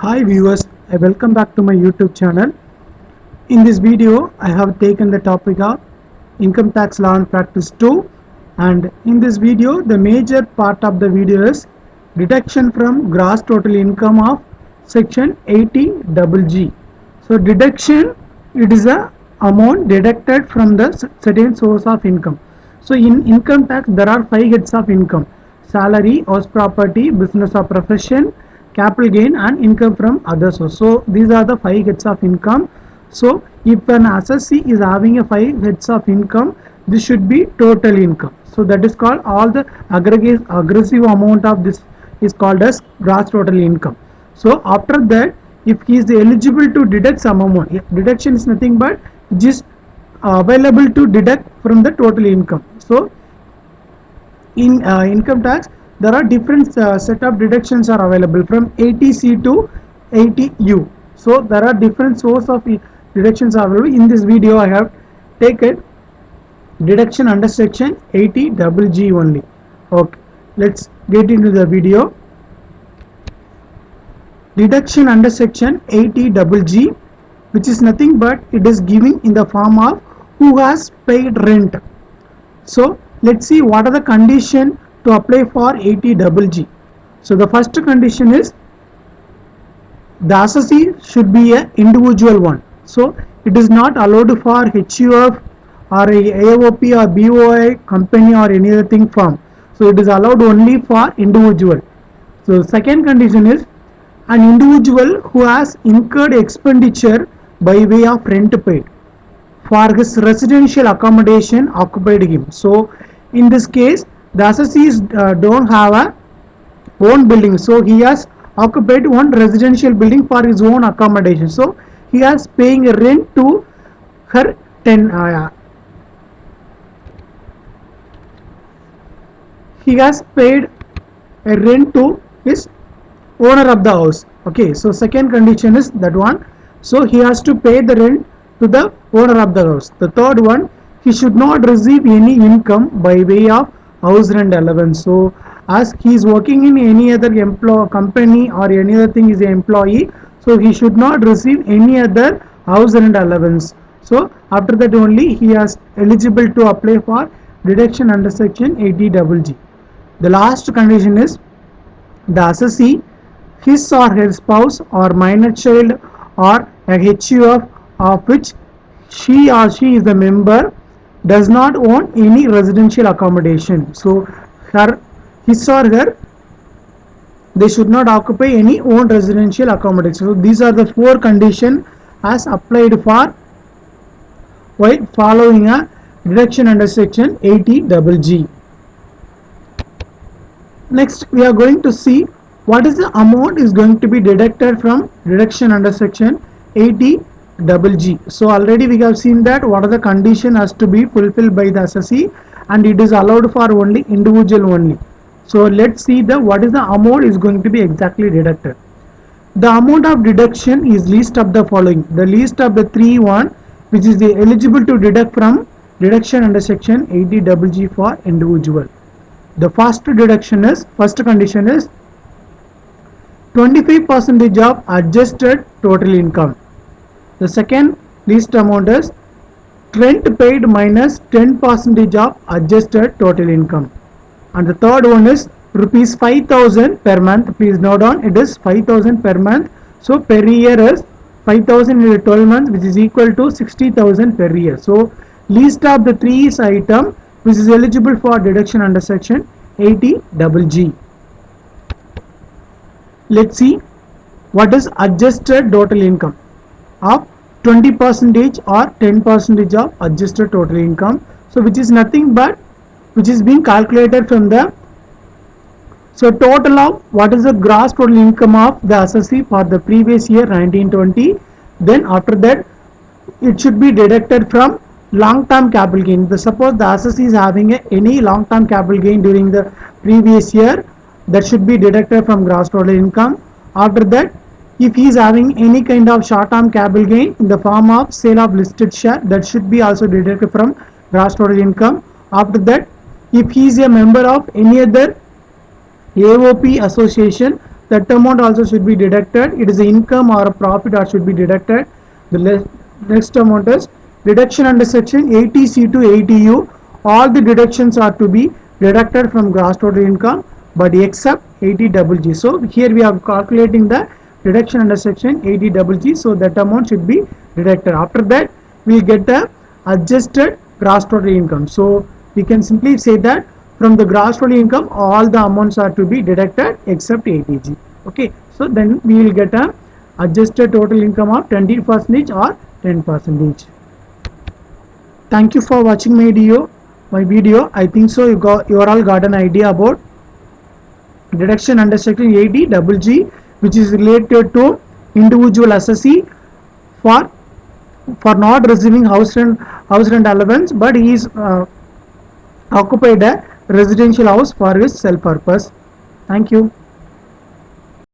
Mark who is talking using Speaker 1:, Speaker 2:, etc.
Speaker 1: Hi viewers, I welcome back to my YouTube channel. In this video, I have taken the topic of Income Tax Law and Practice 2, and in this video, the major part of the video is deduction from gross total income of section 80GG. So deduction, it is a amount deducted from the certain source of income. So in income tax, there are 5 heads of income: salary, house property, business or profession, capital gain, and income from other source. So these are the 5 heads of income. So if an assessee is having a 5 heads of income, this should be total income. So that is called, all the aggressive amount of this is called as gross total income. So after that, if he is eligible to deduct some amount, deduction is nothing but just available to deduct from the total income. So in income tax, there are different set of deductions are available from 80C to 80U. So there are different source of deductions are available. In this video, I have taken deduction under section 80GG only. Okay, let's get into the video. Deduction under section 80GG, which is nothing but it is giving in the form of who has paid rent. So let's see what are the condition to apply for 80GG. So the first condition is the assessee should be an individual one. So it is not allowed for HUF or a AOP or BOI company or any other thing firm. So it is allowed only for individual. So second condition is an individual who has incurred expenditure by way of rent paid for his residential accommodation occupied him. So in this case, the assessees don't have a own building, so he has occupied one residential building for his own accommodation. So he has paying rent to her he has paid a rent to his owner of the house. Okay, so second condition is that one. So he has to pay the rent to the owner of the house. The third one, he should not receive any income by way of house rent allowance. So as he is working in any other company or any other thing, is an employee, so he should not receive any other house rent allowance. So after that only he is eligible to apply for deduction under section 80GG. The last condition is the assessee, his or her spouse or minor child or a HUF of which she or she is a member does not own any residential accommodation. So his or her, they should not occupy any own residential accommodation. So these are the 4 conditions as applied for while following a deduction under section 80GG. Next, we are going to see what is the amount is going to be deducted from deduction under section 80GG. So already we have seen that what are the condition has to be fulfilled by the assessee, and it is allowed for only individual only. So let's see the what is the amount is going to be exactly deducted. The amount of deduction is least of the following. The least of the 3 which is the eligible to deduct from deduction under section 80GG for individual. The first condition is 25% of adjusted total income. The second least amount is rent paid minus 10% of adjusted total income. And the third one is rupees 5,000 per month. Please note down, it is 5,000 per month. So per year is 5,000 into 12 months, which is equal to 60,000 per year. So least of the 3 is item which is eligible for deduction under section 80GG. Let's see what is adjusted total income of 20% or 10% of adjusted total income. So which is nothing but which is being calculated from the total of what is the gross total income of the assessee for the previous year 1920. Then after that it should be deducted from long-term capital gain. Suppose the assessee is having any long-term capital gain during the previous year, that should be deducted from gross total income. After that, if he is having any kind of short-term capital gain in the form of sale of listed share, that should be also deducted from gross total income. After that, if he is a member of any other AOP association, that amount also should be deducted. It is income or a profit or should be deducted. The next amount is deduction under section 80C to 80U. All the deductions are to be deducted from gross total income, but except 80GG. So here we are calculating the deduction under section 80GG, so that amount should be deducted. After that we will get the adjusted gross total income. So we can simply say that from the gross total income all the amounts are to be deducted except 80G. Okay, so then we will get a adjusted total income of 20% or 10%. Thank you for watching my video. I think so you all got an idea about deduction under section 80GG, which is related to individual assessee for not receiving house rent allowance, but he is occupied a residential house for his self purpose. Thank you.